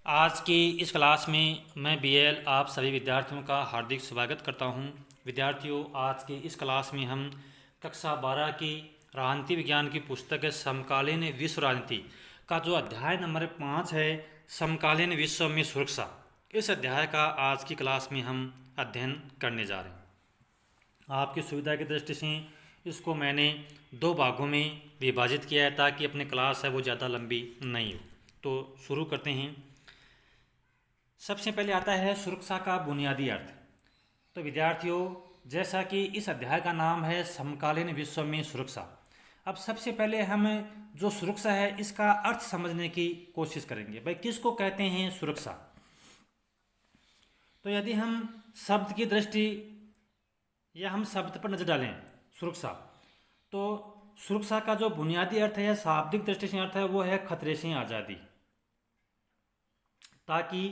आज की इस क्लास में मैं बीएल आप सभी विद्यार्थियों का हार्दिक स्वागत करता हूं। विद्यार्थियों, आज की इस क्लास में हम कक्षा 12 की राजनीति विज्ञान की पुस्तक है समकालीन विश्व राजनीति का जो अध्याय नंबर 5 है, समकालीन विश्व में सुरक्षा। इस अध्याय का आज की क्लास में हम अध्ययन करने जा रहे हैं। आपकी सुविधा की दृष्टि से इसको मैंने 2 भागों में विभाजित किया है ताकि अपनी क्लास है वो ज़्यादा लंबी नहीं हो। तो शुरू करते हैं। सबसे पहले आता है सुरक्षा का बुनियादी अर्थ। तो विद्यार्थियों, जैसा कि इस अध्याय का नाम है समकालीन विश्व में सुरक्षा, अब सबसे पहले हम जो सुरक्षा है इसका अर्थ समझने की कोशिश करेंगे। भाई, किसको कहते हैं सुरक्षा? तो यदि हम शब्द की दृष्टि या हम शब्द पर नजर डालें सुरक्षा, तो सुरक्षा का जो बुनियादी अर्थ है, शाब्दिक दृष्टि से अर्थ है, वो है खतरे से आज़ादी, ताकि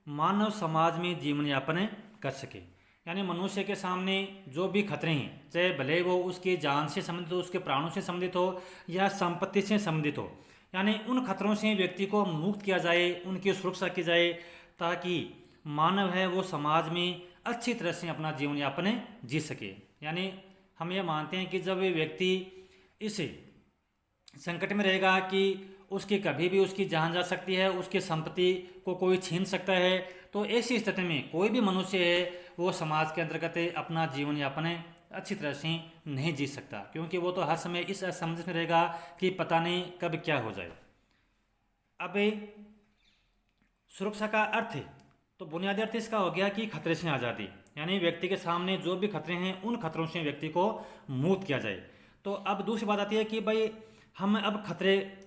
मानव समाज में जीवन यापन कर सके। यानी मनुष्य के सामने जो भी खतरे हैं, चाहे भले वो उसकी जान से संबंधित हो, उसके प्राणों से संबंधित हो या संपत्ति से संबंधित हो, यानी उन खतरों से व्यक्ति को मुक्त किया जाए, उनकी सुरक्षा की जाए, ताकि मानव है वो समाज में अच्छी तरह से अपना जीवन यापन जी सके। यानी हम ये मानते हैं कि जब व्यक्ति इस संकट में रहेगा कि उसकी कभी भी उसकी जान जा सकती है, उसकी संपत्ति को कोई छीन सकता है, तो ऐसी स्थिति में कोई भी मनुष्य है वो समाज के अंतर्गत अपना जीवन यापन अच्छी तरह से नहीं जी सकता, क्योंकि वो तो हर समय इस असमंजस में रहेगा कि पता नहीं कब क्या हो जाए। अब सुरक्षा का अर्थ है, तो बुनियादी अर्थ इसका हो गया कि खतरे से आज़ादी, यानी व्यक्ति के सामने जो भी खतरे हैं उन खतरों से व्यक्ति को मुक्त किया जाए। तो अब दूसरी बात आती है कि भाई हम अब खतरे,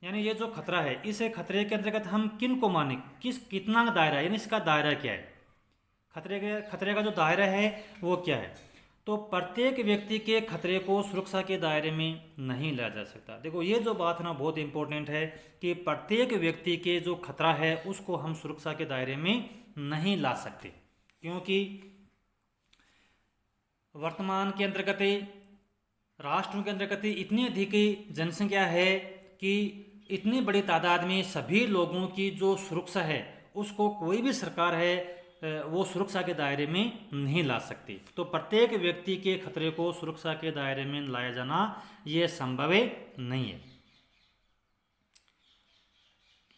यानी ये जो खतरा है, इस खतरे के अंतर्गत हम किन को माने, कितना दायरा है, यानी इसका दायरा क्या है, खतरे का जो दायरा है वो क्या है। तो प्रत्येक व्यक्ति के खतरे को सुरक्षा के दायरे में नहीं लाया जा सकता। देखो, ये जो बात है ना बहुत इंपॉर्टेंट है कि प्रत्येक व्यक्ति के जो खतरा है उसको हम सुरक्षा के दायरे में नहीं ला सकते, क्योंकि वर्तमान के अंतर्गत राष्ट्रों के अंतर्गत इतनी अधिक जनसंख्या है कि इतनी बड़ी तादाद में सभी लोगों की जो सुरक्षा है उसको कोई भी सरकार है वो सुरक्षा के दायरे में नहीं ला सकती। तो प्रत्येक व्यक्ति के खतरे को सुरक्षा के दायरे में लाया जाना ये संभव नहीं है।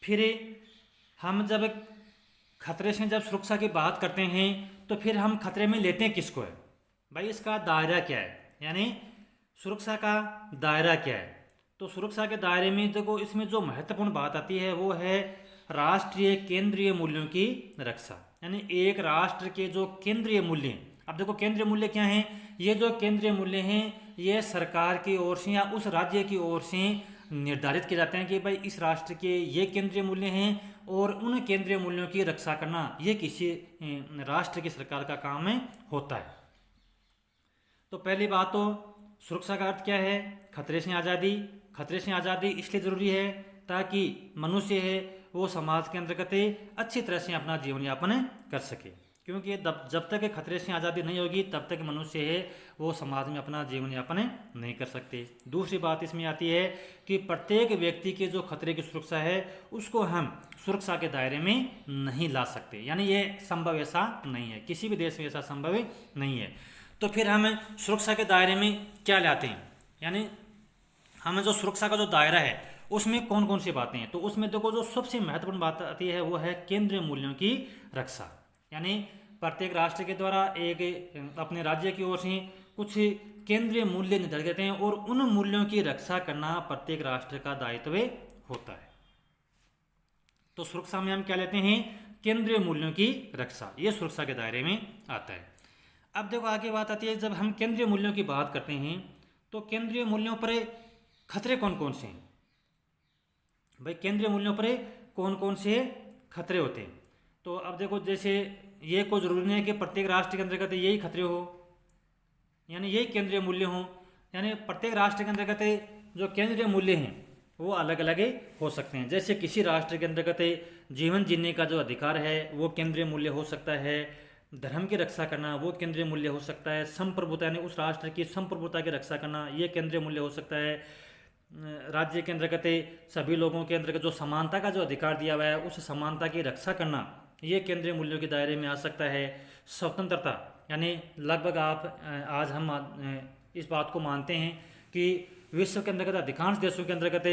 फिर हम जब खतरे से जब सुरक्षा की बात करते हैं तो फिर हम खतरे में लेते हैं किसको है? भाई, इसका दायरा क्या है, यानी सुरक्षा का दायरा क्या है। तो सुरक्षा के दायरे में देखो, इसमें जो महत्वपूर्ण बात आती है वो है राष्ट्रीय केंद्रीय मूल्यों की रक्षा। यानी एक राष्ट्र के जो केंद्रीय मूल्य हैं, अब देखो केंद्रीय मूल्य क्या हैं, ये जो केंद्रीय मूल्य हैं ये सरकार की ओर से या उस राज्य की ओर से निर्धारित किए जाते हैं कि भाई इस राष्ट्र के ये केंद्रीय मूल्य हैं और उन केंद्रीय मूल्यों की रक्षा करना ये किसी राष्ट्र की सरकार का काम होता है। तो पहली बात तो सुरक्षा का अर्थ क्या है? खतरे से आज़ादी। खतरे से आज़ादी इसलिए ज़रूरी है ताकि मनुष्य है वो समाज के अंतर्गत अच्छी तरह से अपना जीवन यापन कर सके, क्योंकि जब तक खतरे से आज़ादी नहीं होगी तब तक मनुष्य है वो समाज में अपना जीवन यापन नहीं कर सकते। दूसरी बात इसमें आती है कि प्रत्येक व्यक्ति के जो खतरे की सुरक्षा है उसको हम सुरक्षा के दायरे में नहीं ला सकते, यानी ये संभव ऐसा नहीं है, किसी भी देश में ऐसा संभव नहीं है। तो फिर हम सुरक्षा के दायरे में क्या लाते हैं, यानी हमें जो सुरक्षा का जो दायरा है उसमें कौन कौन सी बातें हैं। तो उसमें देखो जो सबसे महत्वपूर्ण बात आती है वो है केंद्रीय मूल्यों की रक्षा। यानी प्रत्येक राष्ट्र के द्वारा एक अपने राज्य की ओर से कुछ केंद्रीय मूल्य निर्धारित करते हैं और उन मूल्यों की रक्षा करना प्रत्येक राष्ट्र का दायित्व होता है। तो सुरक्षा में हम क्या लेते हैं? केंद्रीय मूल्यों की रक्षा, ये सुरक्षा के दायरे में आता है। अब देखो आगे बात आती है, जब हम केंद्रीय मूल्यों की बात करते हैं तो केंद्रीय मूल्यों पर खतरे कौन कौन से हैं? भाई, केंद्रीय मूल्यों पर कौन कौन से खतरे होते हैं? तो अब देखो, जैसे ये कोई जरूरी नहीं है कि प्रत्येक राष्ट्र के अंतर्गत यही खतरे हो, यानी यही केंद्रीय मूल्य हो, यानी प्रत्येक राष्ट्र के अंतर्गत जो केंद्रीय मूल्य हैं वो अलग अलग हो सकते हैं। जैसे किसी राष्ट्र के अंतर्गत जीवन जीने का जो अधिकार है वो केंद्रीय मूल्य हो सकता है, धर्म की रक्षा करना वो केंद्रीय मूल्य हो सकता है, संप्रभुता यानी उस राष्ट्र की संप्रभुता की रक्षा करना ये केंद्रीय मूल्य हो सकता है, राज्य के अंतर्गत सभी लोगों के अंतर्गत जो समानता का जो अधिकार दिया हुआ है उस समानता की रक्षा करना, ये केंद्रीय मूल्यों के दायरे में आ सकता है। स्वतंत्रता, यानी लगभग आज हम इस बात को मानते हैं कि विश्व के अंतर्गत अधिकांश देशों के अंतर्गत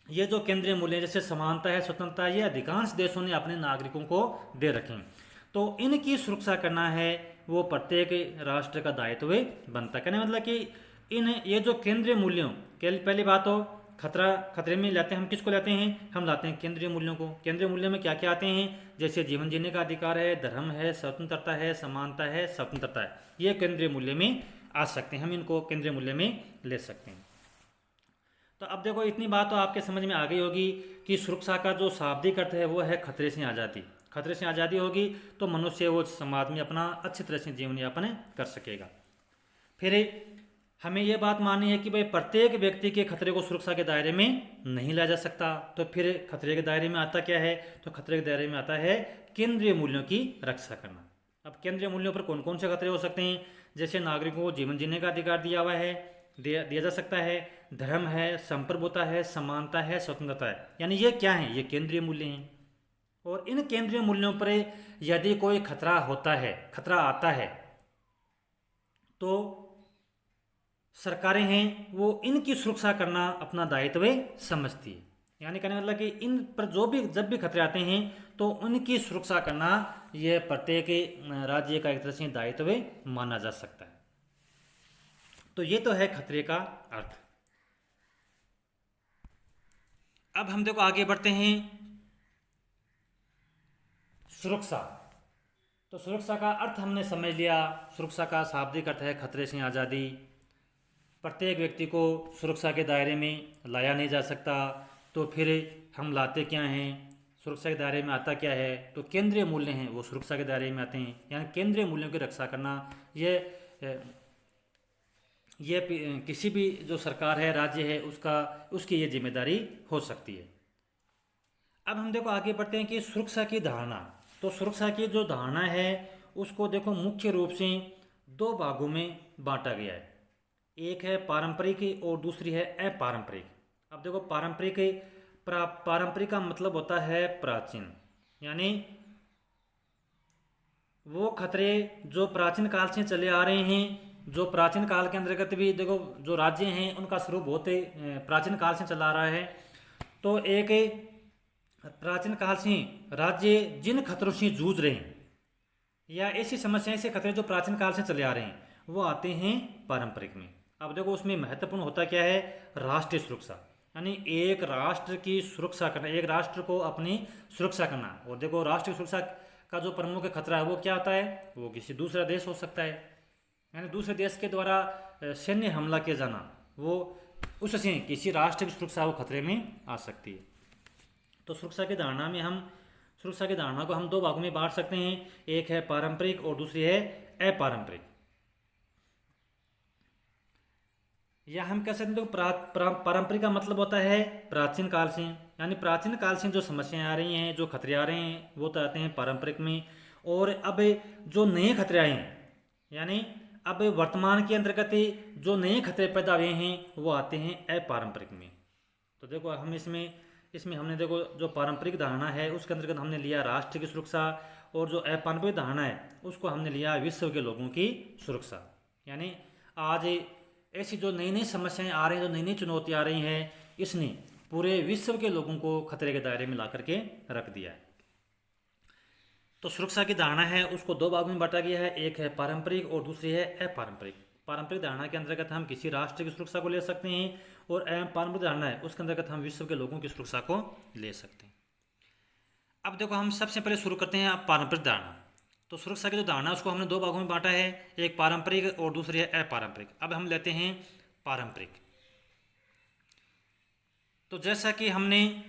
ये जो केंद्रीय मूल्य जैसे समानता है, स्वतंत्रता, ये अधिकांश देशों ने अपने नागरिकों को दे रखे हैं। तो इनकी सुरक्षा करना है वो प्रत्येक राष्ट्र का दायित्व बनता है। कहने मतलब कि ये जो केंद्रीय मूल्यों के पहली बात तो खतरे में लाते हैं हम किसको लाते हैं, हम लाते हैं केंद्रीय मूल्यों को। केंद्रीय मूल्यों में क्या क्या आते हैं, जैसे जीवन जीने का अधिकार है, धर्म है, स्वतंत्रता है, समानता है, स्वतंत्रता है, ये केंद्रीय मूल्य में आ सकते हैं, हम इनको केंद्रीय मूल्य में ले सकते हैं। तो अब देखो इतनी बात तो आपके समझ में आ गई होगी कि सुरक्षा का जो शाब्दिक अर्थ है वो है खतरे से आज़ादी। खतरे से आज़ादी होगी तो मनुष्य वो समाज में अपना अच्छी तरह से जीवन यापन कर सकेगा। फिर हमें ये बात माननी है कि भाई प्रत्येक व्यक्ति के खतरे को सुरक्षा के दायरे में नहीं लाया जा सकता। तो फिर खतरे के दायरे में आता क्या है, तो खतरे के दायरे में आता है केंद्रीय मूल्यों की रक्षा करना। अब केंद्रीय मूल्यों पर कौन कौन से खतरे हो सकते हैं, जैसे नागरिकों को जीवन जीने का अधिकार दिया हुआ है, दिया जा सकता है, धर्म है, संप्रभुता है, समानता है, स्वतंत्रता है, यानी ये क्या है, ये केंद्रीय मूल्य हैं। और इन केंद्रीय मूल्यों पर यदि कोई खतरा होता है, खतरा आता है, तो सरकारें हैं वो इनकी सुरक्षा करना अपना दायित्व समझती है। यानी कहने मतलब कि इन पर जब भी खतरे आते हैं तो उनकी सुरक्षा करना यह प्रत्येक राज्य का एक तरह से दायित्व माना जा सकता है। तो ये तो है खतरे का अर्थ। अब हम देखो आगे बढ़ते हैं सुरक्षा। तो सुरक्षा का अर्थ हमने समझ लिया। सुरक्षा का शाब्दिक अर्थ है खतरे से आज़ादी। प्रत्येक व्यक्ति को सुरक्षा के दायरे में लाया नहीं जा सकता। तो फिर हम लाते क्या हैं, सुरक्षा के दायरे में आता क्या है, तो केंद्रीय मूल्य हैं वो सुरक्षा के दायरे में आते हैं। यानी केंद्रीय मूल्यों की रक्षा करना ये किसी भी जो सरकार है, राज्य है, उसकी ये जिम्मेदारी हो सकती है। अब हम देखो आगे बढ़ते हैं कि सुरक्षा की धारणा। तो सुरक्षा की जो धारणा है उसको देखो मुख्य रूप से दो भागों में बांटा गया है। एक है पारंपरिक और दूसरी है अपारंपरिक। अब देखो पारंपरिक का मतलब होता है प्राचीन, यानी वो खतरे जो प्राचीन काल से चले आ रहे हैं। जो प्राचीन काल के अंतर्गत भी देखो जो राज्य हैं उनका स्वरूप बहुत प्राचीन काल से चला आ रहा है। तो एक प्राचीन काल से राज्य जिन खतरों से जूझ रहे हैं या ऐसी समस्याएं से खतरे जो प्राचीन काल से चले आ रहे हैं वो आते हैं पारंपरिक में। अब देखो उसमें महत्वपूर्ण होता क्या है, राष्ट्रीय सुरक्षा, यानी एक राष्ट्र की सुरक्षा करना, एक राष्ट्र को अपनी सुरक्षा करना। और देखो राष्ट्रीय सुरक्षा का जो प्रमुख खतरा है वो क्या होता है, वो किसी दूसरा देश हो सकता है, यानी दूसरे देश के द्वारा सैन्य हमला किया जाना, वो उससे किसी राष्ट्र की सुरक्षा वो खतरे में आ सकती है। तो सुरक्षा की धारणा को हम दो भागों में बांट सकते हैं, एक है पारंपरिक और दूसरी है अपारंपरिक। या हम कह सकते हैं पारंपरिक का मतलब होता है प्राचीन काल से, यानी प्राचीन काल से जो समस्याएं आ रही हैं, जो खतरे आ रहे हैं वो तो आते हैं पारंपरिक में। और अब जो नए खतरे आए हैं, यानी अब वर्तमान के अंतर्गत जो नए खतरे पैदा हुए हैं वो आते हैं अपारंपरिक में। तो देखो हम इसमें हमने देखो जो पारंपरिक धारणा है उसके अंतर्गत हमने लिया राष्ट्र की सुरक्षा, और जो अपारंपरिक धारणा है उसको हमने लिया विश्व के लोगों की सुरक्षा। यानी आज ऐसी जो नई नई समस्याएं आ रही हैं, जो नई नई चुनौती आ रही हैं, इसने पूरे विश्व के लोगों को खतरे के दायरे में ला करके रख दिया है। तो सुरक्षा की धारणा है उसको दो भागों में बांटा गया है, एक है पारंपरिक और दूसरी है अपारंपरिक। पारंपरिक धारणा के अंतर्गत हम किसी राष्ट्र की सुरक्षा को ले सकते हैं, और अपारंपरिक धारणा है उसके अंतर्गत हम विश्व के लोगों की सुरक्षा को ले सकते हैं। अब देखो हम सबसे पहले शुरू करते हैं पारंपरिक धारणा। तो सुरक्षा की जो धारणा उसको हमने दो भागों में बांटा है, एक पारंपरिक और दूसरी है अपारंपरिक। अब हम लेते हैं पारंपरिक। तो जैसा कि हमने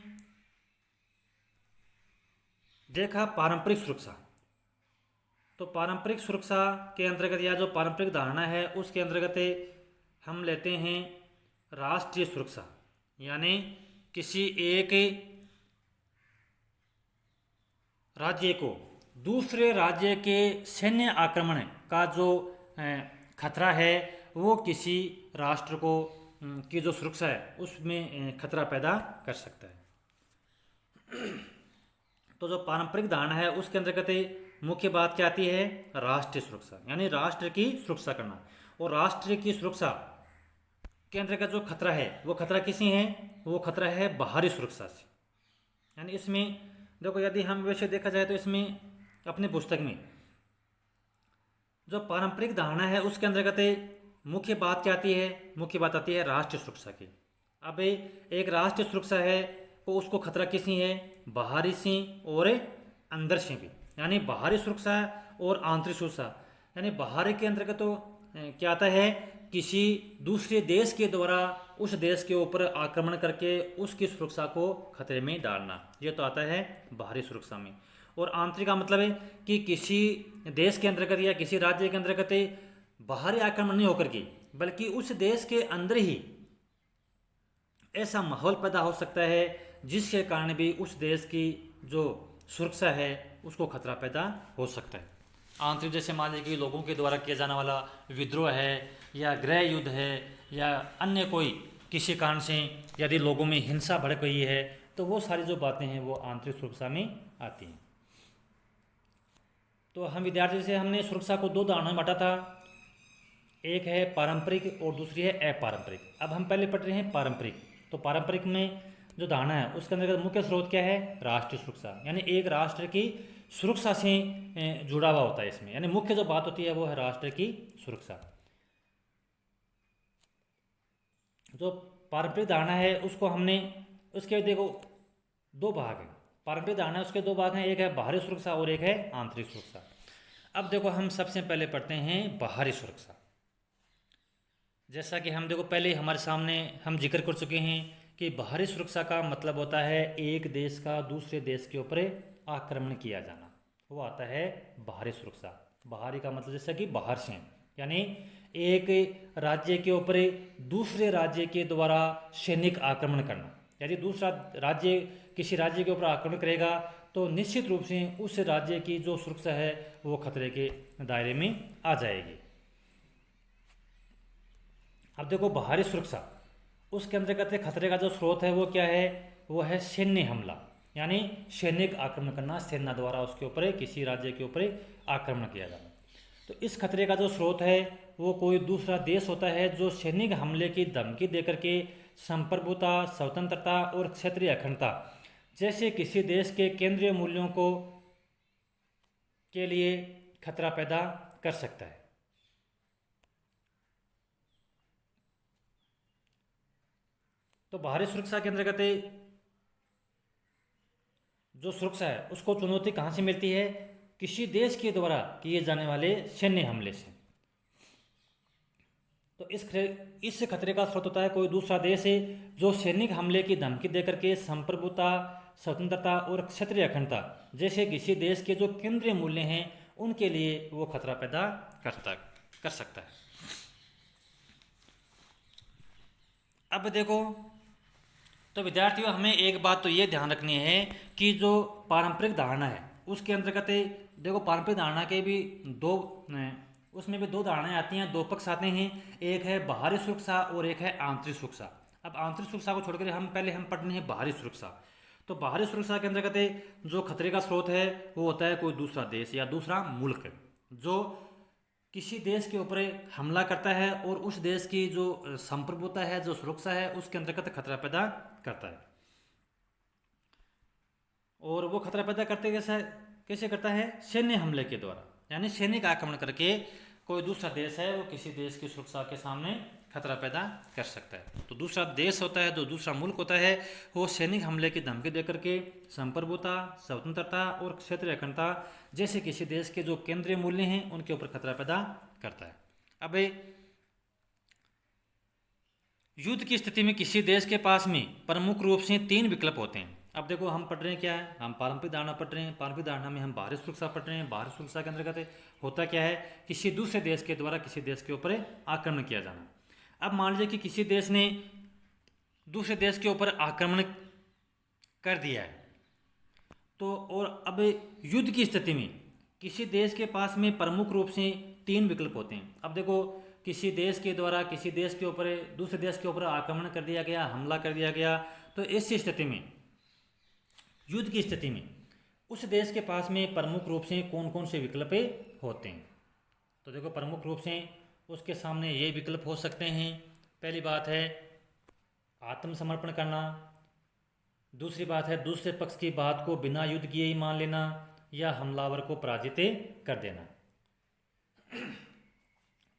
देखा पारंपरिक सुरक्षा, तो पारंपरिक सुरक्षा के अंतर्गत या जो पारंपरिक धारणा है उसके अंतर्गत हम लेते हैं राष्ट्रीय सुरक्षा, यानी किसी एक राज्य को दूसरे राज्य के सैन्य आक्रमण का जो खतरा है वो किसी राष्ट्र को की जो सुरक्षा है उसमें खतरा पैदा कर सकता है। तो जो पारंपरिक धारणा है उसके अंतर्गत मुख्य बात क्या आती है? राष्ट्रीय सुरक्षा, यानी राष्ट्र की सुरक्षा करना। और राष्ट्र की सुरक्षा के अंतर्गत जो खतरा है वो खतरा किसी है? वो खतरा है बाहरी सुरक्षा से। यानी इसमें देखो, यदि हम वैसे देखा जाए तो इसमें अपनी पुस्तक में जो पारंपरिक धारणा है उसके अंतर्गत मुख्य बात क्या आती है? मुख्य बात आती है राष्ट्रीय सुरक्षा की। अब एक राष्ट्रीय सुरक्षा है तो उसको खतरा किसी है? बाहरी से और अंदर से भी, यानी बाहरी सुरक्षा और आंतरिक सुरक्षा। यानी बाहरी के अंतर्गत तो क्या आता है? किसी दूसरे देश के द्वारा उस देश के ऊपर आक्रमण करके उसकी सुरक्षा को खतरे में डालना, ये तो आता है बाहरी सुरक्षा में। और आंतरिक का मतलब है कि किसी देश के अंतर्गत या किसी राज्य के अंतर्गत बाहरी आक्रमण नहीं होकर के, बल्कि उस देश के अंदर ही ऐसा माहौल पैदा हो सकता है जिसके कारण भी उस देश की जो सुरक्षा है उसको खतरा पैदा हो सकता है। आंतरिक जैसे मान लीजिए कि लोगों के द्वारा किया जाने वाला विद्रोह है या गृह युद्ध है या अन्य कोई किसी कारण से यदि लोगों में हिंसा भड़क गई है तो वो सारी जो बातें हैं वो आंतरिक सुरक्षा में आती हैं। तो हम विद्यार्थी से हमने सुरक्षा को दो धारणाओं में बांटा था, एक है पारंपरिक और दूसरी है अपारंपरिक। अब हम पहले पढ़ रहे हैं पारंपरिक। तो पारंपरिक में जो धारणा है उसके अंतर्गत मुख्य स्रोत क्या है? राष्ट्रीय सुरक्षा, यानी एक राष्ट्र की सुरक्षा से जुड़ा हुआ होता है इसमें। यानी मुख्य जो बात होती है वो है राष्ट्र की सुरक्षा। जो पारंपरिक धारणा है उसको हमने, उसके देखो दो भाग है। पारंपरिक धारणा है उसके दो भाग हैं, एक है बाहरी सुरक्षा और एक है आंतरिक सुरक्षा। अब देखो हम सबसे पहले पढ़ते हैं बाहरी सुरक्षा। जैसा कि हम देखो पहले हमारे सामने हम जिक्र कर चुके हैं कि बाहरी सुरक्षा का मतलब होता है एक देश का दूसरे देश के ऊपर आक्रमण किया जाना, वो आता है बाहरी सुरक्षा। बाहरी का मतलब जैसा कि बाहर से, यानी एक राज्य के ऊपर दूसरे राज्य के द्वारा सैनिक आक्रमण करना। यदि दूसरा राज्य किसी राज्य के ऊपर आक्रमण करेगा तो निश्चित रूप से उस राज्य की जो सुरक्षा है वो खतरे के दायरे में आ जाएगी। अब देखो बाहरी सुरक्षा, उसके अंतर्गत खतरे का जो स्रोत है वो क्या है? वो है सैन्य हमला, यानी सैनिक आक्रमण करना, सेना द्वारा उसके ऊपर किसी राज्य के ऊपर आक्रमण किया जाना। तो इस खतरे का जो स्रोत है वो कोई दूसरा देश होता है जो सैनिक हमले की धमकी देकर के संप्रभुता, स्वतंत्रता और क्षेत्रीय अखंडता जैसे किसी देश के केंद्रीय मूल्यों को के लिए खतरा पैदा कर सकता है। तो बाहरी सुरक्षा के अंतर्गत जो सुरक्षा है उसको चुनौती कहाँ से मिलती है? किसी देश के द्वारा किए जाने वाले सैन्य हमले से। तो इस खतरे का स्रोत होता है कोई दूसरा देश है जो सैनिक हमले की धमकी देकर के संप्रभुता, स्वतंत्रता और क्षेत्रीय अखंडता जैसे किसी देश के जो केंद्रीय मूल्य हैं उनके लिए वो खतरा पैदा कर सकता है। अब देखो, तो विद्यार्थियों हमें एक बात तो ये ध्यान रखनी है कि जो पारंपरिक धारणा है उसके अंतर्गत देखो पारंपरिक धारणा के भी उसमें भी दो धारणाएं आती हैं, दो पक्ष आते हैं। एक है बाहरी सुरक्षा और एक है आंतरिक सुरक्षा। अब आंतरिक सुरक्षा को छोड़कर हम पढ़ने हैं बाहरी सुरक्षा। तो बाहरी सुरक्षा के अंतर्गत जो खतरे का स्रोत है वो होता है कोई दूसरा देश या दूसरा मुल्क जो किसी देश के ऊपर हमला करता है और उस देश की जो संप्रभुता है, जो सुरक्षा है, उसके अंतर्गत खतरा पैदा करता है। और वो खतरा पैदा करते कैसे करता है? सैन्य हमले के द्वारा, यानी सैनिक आक्रमण करके कोई दूसरा देश है वो किसी देश की सुरक्षा के सामने खतरा पैदा कर सकता है। तो दूसरा देश होता है, जो दूसरा मुल्क होता है, वो सैनिक हमले की धमकी देकर के संप्रभुता, स्वतंत्रता और क्षेत्रीय अखंडता जैसे किसी देश के जो केंद्रीय मूल्य हैं उनके ऊपर खतरा पैदा करता है। अब युद्ध की स्थिति में किसी देश के पास में प्रमुख रूप से 3 विकल्प होते हैं। अब देखो हम पढ़ रहे हैं क्या है? हम पारंपरिक धारणा पढ़ रहे हैं। पारंपरिक धारणा में हम बाहरी सुरक्षा पढ़ रहे हैं। बाहरी सुरक्षा के अंतर्गत होता क्या है? किसी दूसरे देश के द्वारा किसी देश के ऊपर आक्रमण किया जाना। अब मान लीजिए कि किसी देश ने दूसरे देश के ऊपर आक्रमण कर दिया है, तो और अब युद्ध की स्थिति में किसी देश के पास में प्रमुख रूप से 3 विकल्प होते हैं। अब देखो किसी देश के द्वारा किसी देश के ऊपर दूसरे देश के ऊपर आक्रमण कर दिया गया, हमला कर दिया गया, तो ऐसी स्थिति में, युद्ध की स्थिति में, उस देश के पास में प्रमुख रूप से कौन कौन से विकल्प होते हैं। तो देखो, प्रमुख रूप से उसके सामने ये विकल्प हो सकते हैं। पहली बात है आत्मसमर्पण करना, दूसरी बात है दूसरे पक्ष की बात को बिना युद्ध किए ही मान लेना, या हमलावर को पराजित कर देना।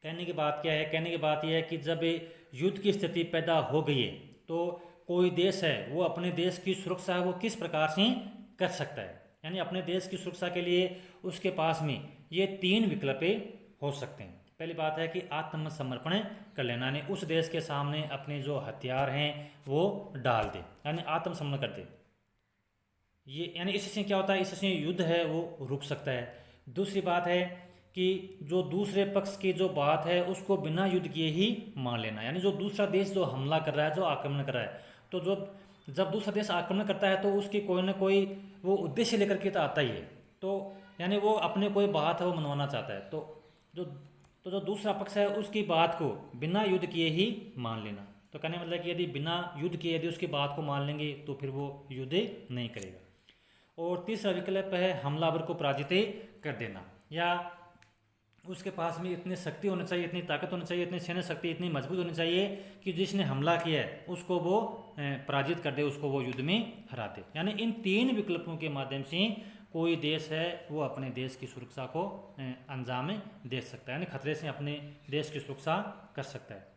कहने की बात क्या है? कहने की बात यह है कि जब युद्ध की स्थिति पैदा हो गई है तो कोई देश है वो अपने देश की सुरक्षा है वो किस प्रकार से कर सकता है। यानी अपने देश की सुरक्षा के लिए उसके पास में ये 3 विकल्प हो सकते हैं। पहली बात है कि आत्मसमर्पण कर लेना, यानी उस देश के सामने अपने जो हथियार हैं वो डाल दे, यानी आत्मसमर्पण कर दे। ये यानी इससे क्या होता है, इससे युद्ध है वो रुक सकता है। दूसरी बात है कि जो दूसरे पक्ष की जो बात है उसको बिना युद्ध किए ही मान लेना, यानी जो दूसरा देश जो हमला कर रहा है, जो आक्रमण कर रहा है, तो जब दूसरा देश आक्रमण करता है तो उसकी कोई ना कोई वो उद्देश्य लेकर के तो आता ही है। तो यानी वो अपने कोई बात है वो मनवाना चाहता है, तो जो दूसरा पक्ष है उसकी बात को बिना युद्ध किए ही मान लेना। तो कहने मतलब कि यदि बिना युद्ध किए यदि उसकी बात को मान लेंगे तो फिर वो युद्ध नहीं करेगा। और तीसरा विकल्प है हमलावर को पराजित कर देना, या उसके पास में इतनी शक्ति होनी चाहिए, इतनी ताकत होनी चाहिए, इतनी सैन्य शक्ति इतनी मजबूत होनी चाहिए कि जिसने हमला किया है उसको वो पराजित कर दे, उसको वो युद्ध में हरा दे। यानी इन 3 विकल्पों के माध्यम से कोई देश है वो अपने देश की सुरक्षा को अंजाम दे सकता है, यानी खतरे से अपने देश की सुरक्षा कर सकता है।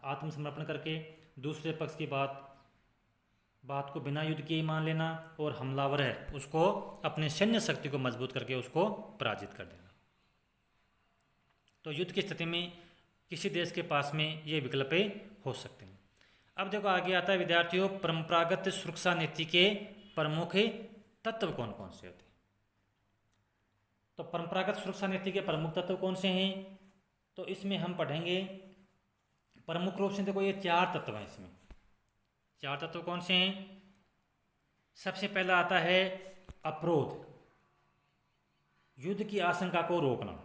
आत्मसमर्पण करके दूसरे पक्ष की बात को बिना युद्ध किए मान लेना, और हमलावर है उसको अपने सैन्य शक्ति को मजबूत करके उसको पराजित कर देना। तो युद्ध की स्थिति में किसी देश के पास में ये विकल्प हो सकते हैं। अब देखो आगे आता है विद्यार्थियों, परंपरागत सुरक्षा नीति के प्रमुख तत्व कौन कौन से होते हैं। तो परंपरागत सुरक्षा नीति के प्रमुख तत्व कौन से हैं, तो इसमें हम पढ़ेंगे प्रमुख रूप से देखो ये 4 तत्व हैं। इसमें 4 तत्व कौन से हैं? सबसे पहला आता है अवरोध, युद्ध की आशंका को रोकना।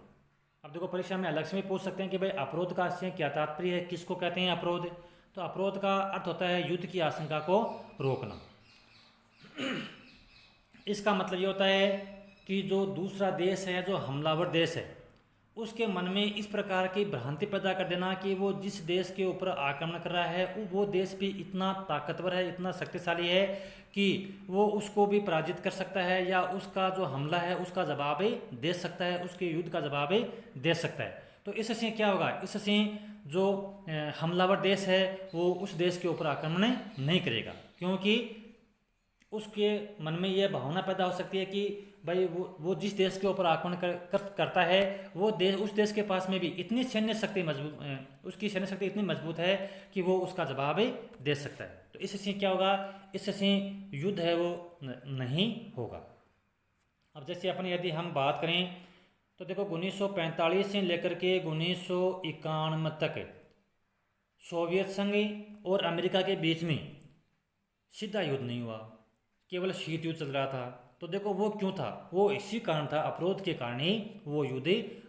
अब देखो परीक्षा में अलग से भी पूछ सकते हैं कि भाई अवरोध का से क्या तात्पर्य है, किसको कहते हैं अवरोध। तो अवरोध का अर्थ होता है युद्ध की आशंका को रोकना। इसका मतलब ये होता है कि जो दूसरा देश है, जो हमलावर देश है, उसके मन में इस प्रकार की भ्रांति पैदा कर देना कि वो जिस देश के ऊपर आक्रमण कर रहा है वो देश भी इतना ताकतवर है, इतना शक्तिशाली है कि वो उसको भी पराजित कर सकता है, या उसका जो हमला है उसका जवाब दे सकता है, उसके युद्ध का जवाब दे सकता है। तो इससे क्या होगा, इससे जो हमलावर देश है वो उस देश के ऊपर आक्रमण नहीं करेगा, क्योंकि उसके मन में यह भावना पैदा हो सकती है कि भाई वो जिस देश के ऊपर आक्रमण करता है वो देश, उस देश के पास में भी इतनी सैन्य शक्ति उसकी सैन्य शक्ति इतनी मजबूत है कि वो उसका जवाब दे सकता है। तो इससे क्या होगा, इससे युद्ध है वो नहीं होगा। अब जैसे अपने यदि हम बात करें तो देखो 1945 से लेकर के 1991 तक सोवियत संघ और अमेरिका के बीच में सीधा युद्ध नहीं हुआ, केवल शीत युद्ध चल रहा था। तो देखो वो क्यों था, वो इसी कारण था, अवरोध के कारण ही वो युद्ध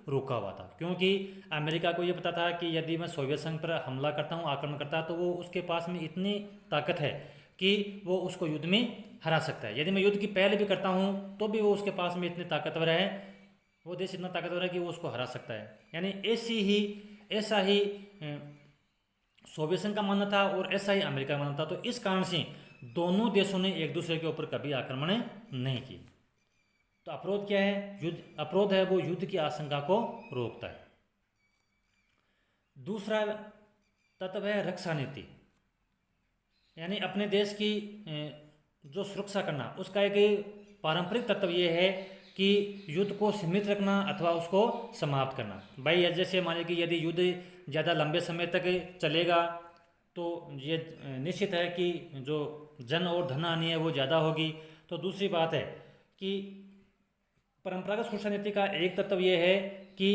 रुका हुआ था, क्योंकि अमेरिका को ये पता था कि यदि मैं सोवियत संघ पर हमला करता हूँ, आक्रमण करता है, तो वो उसके पास में इतनी ताकत है कि वो उसको युद्ध में हरा सकता है। यदि मैं युद्ध की पहले भी करता हूँ तो भी वो उसके पास में इतने ताकतवर है, वो देश इतना ताकतवर है कि वो उसको हरा सकता है। यानी ऐसा ही सोवियत संघ का मानना था और ऐसा ही अमेरिका का मानना था। तो इस कारण से दोनों देशों ने एक दूसरे के ऊपर कभी आक्रमण नहीं की। तो अवरोध क्या है, युद्ध। अवरोध है वो युद्ध की आशंका को रोकता है। दूसरा तत्व है रक्षा नीति, यानी अपने देश की जो सुरक्षा करना, उसका एक पारंपरिक तत्व ये है कि युद्ध को सीमित रखना अथवा उसको समाप्त करना। भाई जैसे मानिए कि यदि युद्ध ज़्यादा लंबे समय तक चलेगा तो ये निश्चित है कि जो जन और धन हानि है वो ज़्यादा होगी। तो दूसरी बात है कि परंपरागत सुरक्षा नीति का एक तत्व ये है कि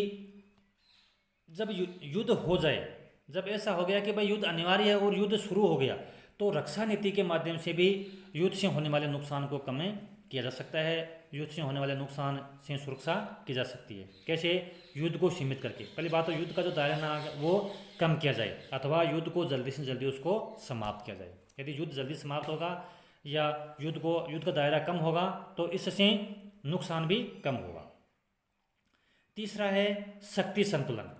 जब युद्ध हो जाए, जब ऐसा हो गया कि भाई युद्ध अनिवार्य है और युद्ध शुरू हो गया, तो रक्षा नीति के माध्यम से भी युद्ध से होने वाले नुकसान को कम किया जा सकता है, युद्ध से होने वाले नुकसान से सुरक्षा की जा सकती है। कैसे? युद्ध को सीमित करके। पहली बात तो युद्ध का जो दायरा ना वो कम किया जाए, अथवा युद्ध को जल्दी से जल्दी उसको समाप्त किया जाए। यदि युद्ध जल्दी समाप्त होगा या युद्ध का दायरा कम होगा तो इससे नुकसान भी कम होगा। तीसरा है शक्ति संतुलन।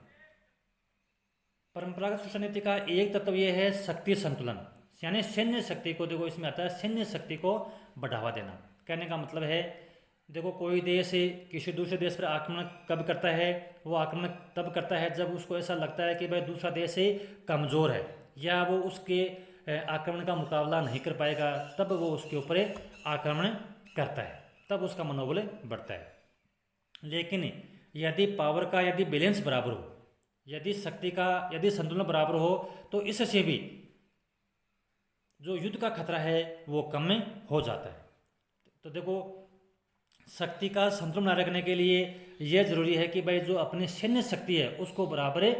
परंपरागत शिक्षा नीति का एक तत्व यह है शक्ति संतुलन, यानी सैन्य शक्ति को, देखो इसमें आता है सैन्य शक्ति को बढ़ावा देना। कहने का मतलब है, देखो कोई देश किसी दूसरे देश पर आक्रमण कब करता है? वो आक्रमण तब करता है जब उसको ऐसा लगता है कि भाई दूसरा देश कमज़ोर है या वो उसके आक्रमण का मुकाबला नहीं कर पाएगा, तब वो उसके ऊपर आक्रमण करता है, तब उसका मनोबल बढ़ता है। लेकिन यदि पावर का यदि बैलेंस बराबर हो, यदि शक्ति का यदि संतुलन बराबर हो, तो इससे भी जो युद्ध का खतरा है वो कम हो जाता है। तो देखो शक्ति का संतुलन बनाए रखने के लिए यह जरूरी है कि भाई जो अपनी सैन्य शक्ति है उसको बराबर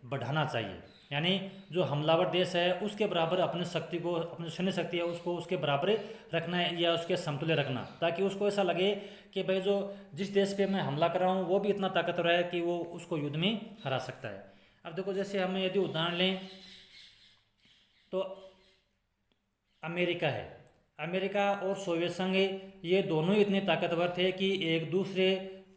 बढ़ाना चाहिए, यानी जो हमलावर देश है उसके बराबर अपनी शक्ति को, अपनी सैन्य शक्ति है उसको उसके बराबर रखना है या उसके समतुल्य रखना, ताकि उसको ऐसा लगे कि भाई जो जिस देश पे मैं हमला कर रहा हूँ वो भी इतना ताकतवर है कि वो उसको युद्ध में हरा सकता है। अब देखो जैसे हमें यदि उदाहरण लें तो अमेरिका है, अमेरिका और सोवियत संघ ये दोनों ही इतने ताकतवर थे कि एक दूसरे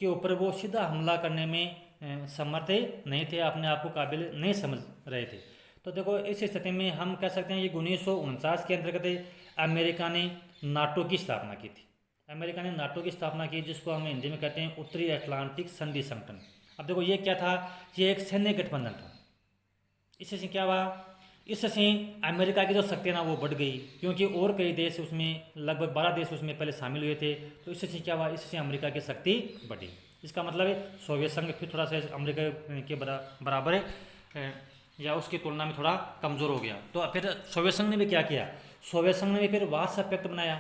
के ऊपर वो सीधा हमला करने में समर्थ नहीं थे, अपने आप को काबिल नहीं समझ रहे थे। तो देखो इस स्थिति में हम कह सकते हैं कि 1949 के अंतर्गत अमेरिका ने नाटो की स्थापना की थी। अमेरिका ने नाटो की स्थापना की, जिसको हम हिंदी में कहते हैं उत्तरी अटलांटिक संधि संगठन। अब देखो ये क्या था? ये एक सैन्य गठबंधन था। इससे क्या हुआ? इससे अमेरिका की जो शक्ति है ना वो बढ़ गई, क्योंकि और कई देश उसमें, लगभग 12 देश उसमें पहले शामिल हुए थे। तो इससे क्या हुआ? इससे अमेरिका की शक्ति बढ़ी। इसका मतलब है सोवियत संघ फिर थोड़ा सा अमेरिका के बराबर है या उसकी तुलना में थोड़ा कमज़ोर हो गया। तो फिर सोवियत संघ ने भी क्या किया? सोवियत संघ ने भी फिर वार्सा पैक्ट बनाया,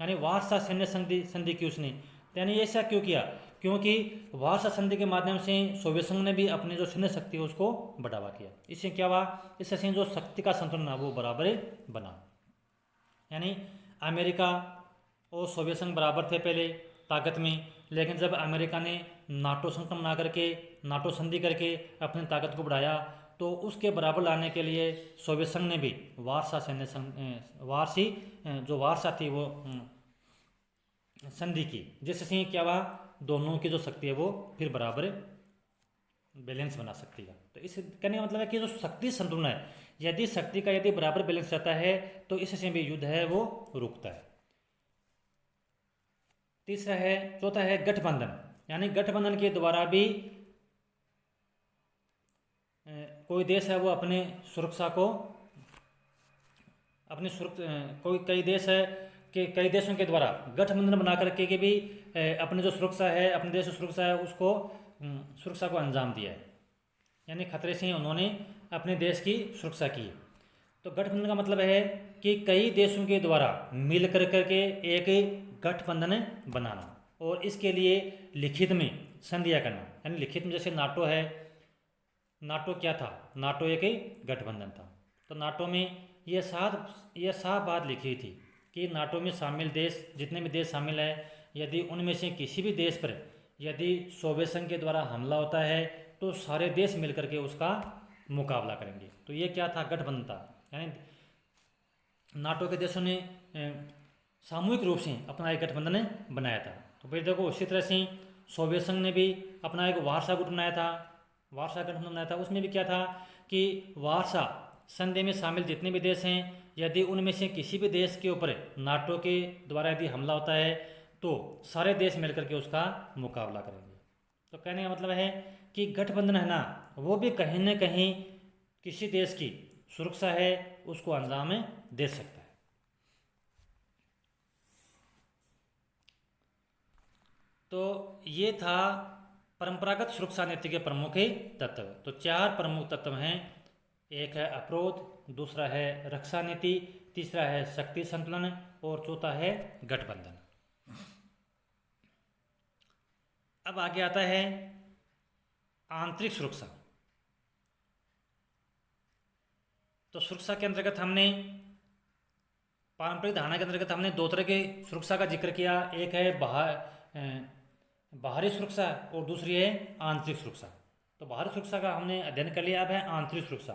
यानी वार्सा सैन्य संधि की उसने। यानी ऐसा क्यों किया? क्योंकि वार्सा संधि के माध्यम से सोवियत संघ ने भी अपनी जो सैन्य शक्ति है उसको बढ़ावा किया। इससे क्या हुआ? इससे जो शक्ति का संतुलन वो बराबर बना, यानी अमेरिका और सोवियत संघ बराबर थे पहले ताकत में, लेकिन जब अमेरिका ने नाटो संगठन बना करके, नाटो संधि करके अपनी ताकत को बढ़ाया, तो उसके बराबर लाने के लिए सोवियत संघ ने भी वार्सा सैन्य वार्सी जो वार्सा थी वो संधि की, जिससे क्या हुआ? दोनों की जो शक्ति है वो फिर बराबर बैलेंस बना सकती है। तो इस कहने का मतलब है कि जो शक्ति संतुलन है, यदि शक्ति का यदि बराबर बैलेंस रहता है तो इससे भी युद्ध है वो रुकता है। तीसरा है, चौथा है गठबंधन, यानी गठबंधन के द्वारा भी कोई देश है वो अपने सुरक्षा को, अपनी कोई कई देश है कि कई देशों के द्वारा गठबंधन बना करके के भी अपनी जो सुरक्षा है, अपने देश की सुरक्षा है उसको, सुरक्षा को अंजाम दिया है, यानी खतरे से उन्होंने अपने देश की सुरक्षा की। तो गठबंधन का मतलब है कि कई देशों के द्वारा मिल कर करके एक गठबंधन बनाना, और इसके लिए लिखित में संधियाँ करना। यानी लिखित में जैसे नाटो है, नाटो क्या था? नाटो एक गठबंधन था। तो नाटो में ये साफ बात लिखी हुई थी कि नाटो में शामिल देश, जितने भी देश शामिल हैं, यदि उनमें से किसी भी देश पर यदि सोवियत संघ के द्वारा हमला होता है तो सारे देश मिलकर के उसका मुकाबला करेंगे। तो ये क्या था? गठबंधन था। यानी नाटो के देशों ने सामूहिक रूप से अपना एक गठबंधन बनाया था। तो फिर देखो उसी तरह से सोवियत संघ ने भी अपना एक वार्सा गुट बनाया था, वार्सा गठबंधन बनाया था। उसमें भी क्या था कि वार्सा संधि में शामिल जितने भी देश हैं, यदि उनमें से किसी भी देश के ऊपर नाटो के द्वारा यदि हमला होता है तो सारे देश मिलकर के उसका मुकाबला करेंगे। तो कहने का मतलब है कि गठबंधन है ना, वो भी कहीं न कहीं किसी देश की सुरक्षा है उसको अंजाम दे सकता है। तो ये था परंपरागत सुरक्षा नीति के प्रमुख तत्व। तो 4 प्रमुख तत्व हैं। एक है अप्रोध, दूसरा है रक्षा नीति, तीसरा है शक्ति संतुलन और चौथा है गठबंधन। अब आगे आता है आंतरिक सुरक्षा। तो सुरक्षा के अंतर्गत हमने पारंपरिक धारणा के अंतर्गत हमने दो तरह के सुरक्षा का जिक्र किया, एक है बाहरी सुरक्षा और दूसरी है आंतरिक सुरक्षा। तो बाहरी सुरक्षा का हमने अध्ययन कर लिया, अब है आंतरिक सुरक्षा।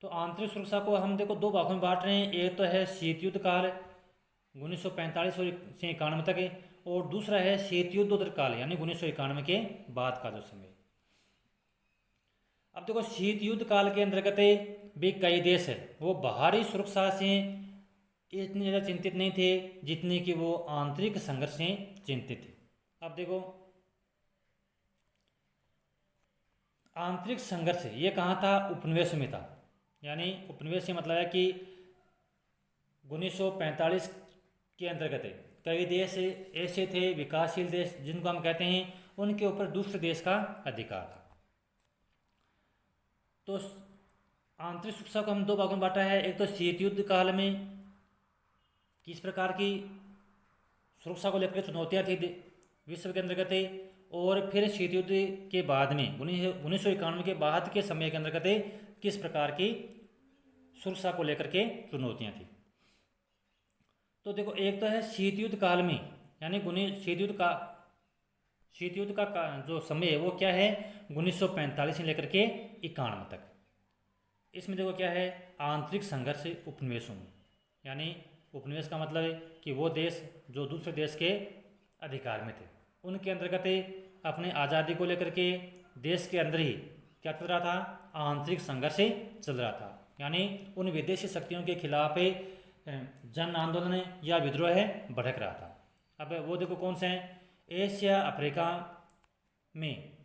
तो आंतरिक सुरक्षा को हम देखो दो भागों में बांट रहे हैं, एक तो है शीत युद्ध काल 1945 से 91 तक, और दूसरा है शीत युद्धोत्तर काल यानी 1991 के बाद का जो समय। अब देखो शीत युद्ध काल के अंतर्गत भी कई देश है वो बाहरी सुरक्षा से इतने ज़्यादा चिंतित नहीं थे जितने कि वो आंतरिक संघर्ष से चिंतित थे। अब देखो आंतरिक संघर्ष ये कहाँ था, उपनिवेश में था। यानी उपनिवेश से मतलब है कि 1945 के अंतर्गत कई देश ऐसे थे विकासशील देश जिनको हम कहते हैं, उनके ऊपर दूसरे देश का अधिकार था। तो आंतरिक सुरक्षा को हम दो भागों में बांटा है, एक तो शीत युद्ध काल में किस प्रकार की सुरक्षा को लेकर चुनौतियाँ थी विश्व के अंतर्गत, और फिर शीत युद्ध के बाद में 1991 के बाद के समय के अंतर्गत किस प्रकार की सुरक्षा को लेकर के चुनौतियाँ थी। तो देखो एक तो है शीत युद्ध काल में, यानी शीत युद्ध का जो समय है वो क्या है 1945 से लेकर के 91 तक। इसमें देखो क्या है आंतरिक संघर्ष उपनिवेशों में, यानी उपनिवेश का मतलब है कि वो देश जो दूसरे देश के अधिकार में थे, उनके अंतर्गत अपने आज़ादी को लेकर के देश के अंदर ही क्या चल रहा था, आंतरिक संघर्ष चल रहा था। यानी उन विदेशी शक्तियों के खिलाफ जन आंदोलन या विद्रोह भड़क रहा था। अब वो देखो कौन से हैं, एशिया अफ्रीका में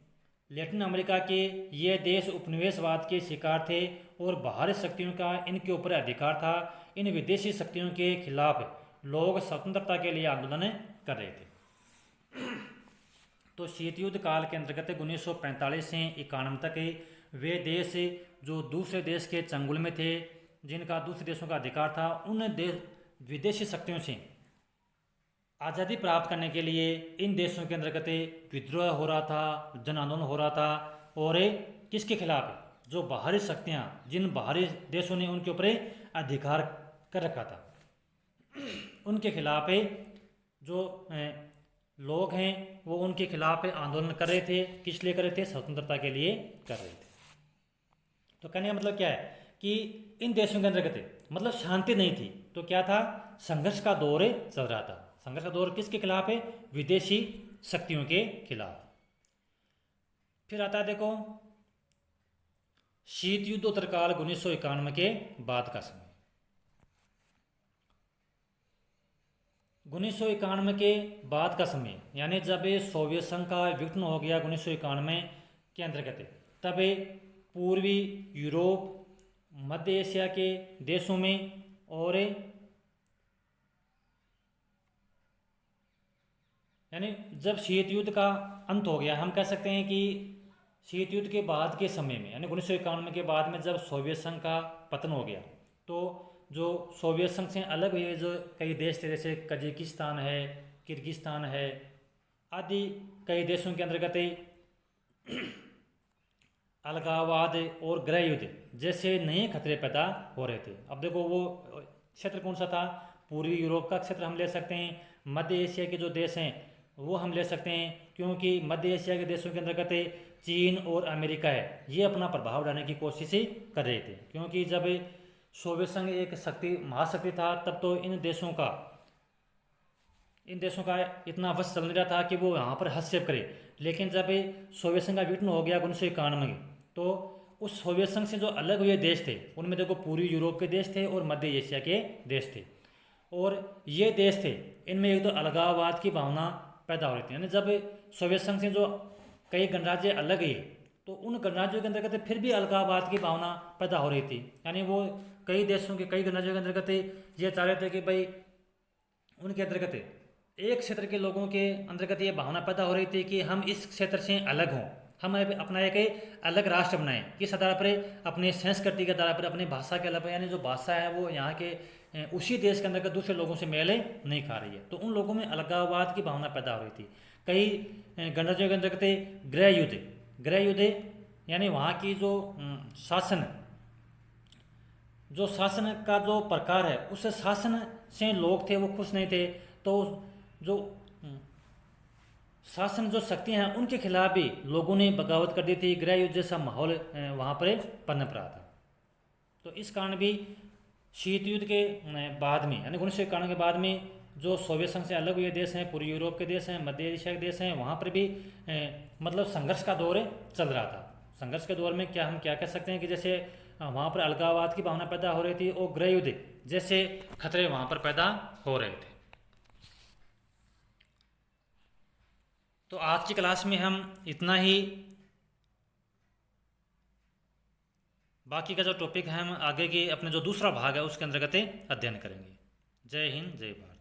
लैटिन अमेरिका के ये देश उपनिवेशवाद के शिकार थे और बाहरी शक्तियों का इनके ऊपर अधिकार था। इन विदेशी शक्तियों के खिलाफ लोग स्वतंत्रता के लिए आंदोलन कर रहे थे। तो शीत युद्ध काल के अंतर्गत 1945 से 91 तक वे देश जो दूसरे देश के चंगुल में थे, जिनका दूसरे देशों का अधिकार था, उन विदेशी शक्तियों से आज़ादी प्राप्त करने के लिए इन देशों के अंतर्गत विद्रोह हो रहा था, जन आंदोलन हो रहा था। और किसके खिलाफ, जो बाहरी शक्तियाँ, जिन बाहरी देशों ने उनके ऊपर अधिकार कर रखा था, उनके खिलाफ जो लोग हैं वो उनके खिलाफ आंदोलन कर रहे थे। किस लिए कर रहे थे, स्वतंत्रता के लिए कर रहे थे। तो कहने का मतलब क्या है कि इन देशों के अंतर्गत मतलब शांति नहीं थी, तो क्या था, संघर्ष का दौर चल रहा था। संघर्ष का दौर किसके खिलाफ है, विदेशी शक्तियों के खिलाफ। फिर आता है देखो शीत युद्धोत्तर काल 1991 के बाद का समय। 1991 के बाद का समय यानी जब सोवियत संघ का विघटन हो गया 1991 के अंतर्गत, तब पूर्वी यूरोप, मध्य एशिया के देशों में और यानी जब शीत युद्ध का अंत हो गया, हम कह सकते हैं कि शीत युद्ध के बाद के समय में यानी 1991 के बाद में जब सोवियत संघ का पतन हो गया, तो जो सोवियत संघ से अलग हुए जो कई देश थे, जैसे कजाकिस्तान है, किर्गिस्तान है आदि कई देशों के अंतर्गत अलगाववाद और गृह युद्ध जैसे नए खतरे पैदा हो रहे थे। अब देखो वो क्षेत्र कौन सा था, पूर्वी यूरोप का क्षेत्र हम ले सकते हैं, मध्य एशिया के जो देश हैं वो हम ले सकते हैं, क्योंकि मध्य एशिया के देशों के अंतर्गत चीन और अमेरिका है, ये अपना प्रभाव डालने की कोशिश कर रहे थे। क्योंकि जब सोवियत संघ एक महाशक्ति था, तब तो इन देशों का इतना वश चल नहीं रहा था कि वो यहाँ पर हस्तक्षेप करे। लेकिन जब सोवियत संघ का विघटन हो गया 1991 में, तो उस सोवियत संघ से जो अलग हुए देश थे उनमें देखो पूर्वी यूरोप के देश थे और मध्य एशिया के देश थे। और ये देश थे, इनमें एक तो अलगाववाद की भावना पैदा हो रही थी। यानी जब सोवियत संघ से जो कई गणराज्य अलग हुए, तो उन गणराज्यों के अंतर्गत फिर भी अलगाववाद की भावना पैदा हो रही थी। यानी वो कई देशों के कई गणराज्यों के अंतर्गत ये चाह रहे थे कि भाई उनके अंतर्गत एक क्षेत्र के लोगों के अंतर्गत ये भावना पैदा हो रही थी कि हम इस क्षेत्र से अलग हों, हम अपना एक अलग राष्ट्र बनाएं, किस आधार पर, अपने संस्कृति के आधार पर, अपनी भाषा के आधार पर। यानी जो भाषा है वो यहाँ के उसी देश के अंतर्गत दूसरे लोगों से मेल नहीं खा रही है, तो उन लोगों में अलगाववाद की भावना पैदा हो रही थी। कई गणराज्यों के अंतर्गत गृह युद्ध यानी वहाँ की जो शासन जो शासन का जो प्रकार है उस शासन से लोग थे वो खुश नहीं थे, तो जो शासन जो शक्तियाँ हैं उनके खिलाफ भी लोगों ने बगावत कर दी थी। गृह युद्ध जैसा माहौल वहाँ पर पनप रहा था। तो इस कारण भी शीत युद्ध के बाद में यानी 1991 के बाद में जो सोवियत संघ से अलग हुए देश हैं, पूर्वी यूरोप के देश हैं, मध्य एशिया के देश हैं, वहाँ पर भी मतलब संघर्ष का दौर चल रहा था। संघर्ष के दौर में क्या हम क्या कह सकते हैं कि जैसे वहाँ पर अलगाववाद की भावना पैदा हो रही थी और गृह युद्ध जैसे खतरे वहाँ पर पैदा हो रहे थे। तो आज की क्लास में हम इतना ही। बाकी का जो टॉपिक है हम आगे की अपने जो दूसरा भाग है उसके अंतर्गत अध्ययन करेंगे। जय हिंद, जय भारत।